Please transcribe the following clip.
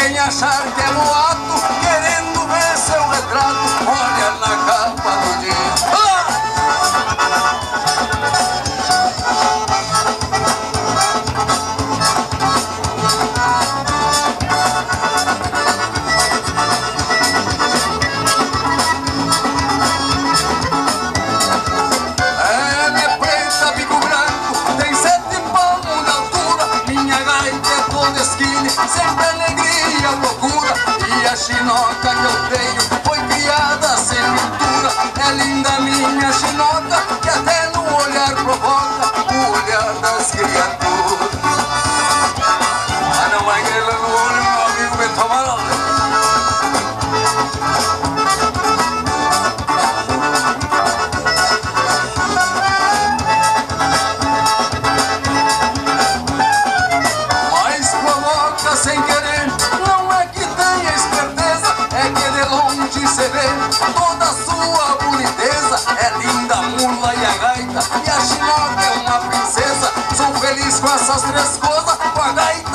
Vem achar que é boato, querendo ver seu retrato. Olha na capa do disco. Ela é preta, bico branco, tem 7 palmos de altura. Minha gaita é toda esquina, sempre alegria procura. E a chinoca que eu tenho foi criada sem pintura. É linda minha chinoca, que até no olhar provoca o olhar das criaturas. Ah, não vai grela no olho, meu amigo Bento Amaral. Mas provoca sem querer, não é que tenha esperteza, é que de longe se vê toda a sua boniteza. É linda a mula e a gaita, e a chinoca é uma princesa. Sou feliz com essas 3 coisas, com a gaita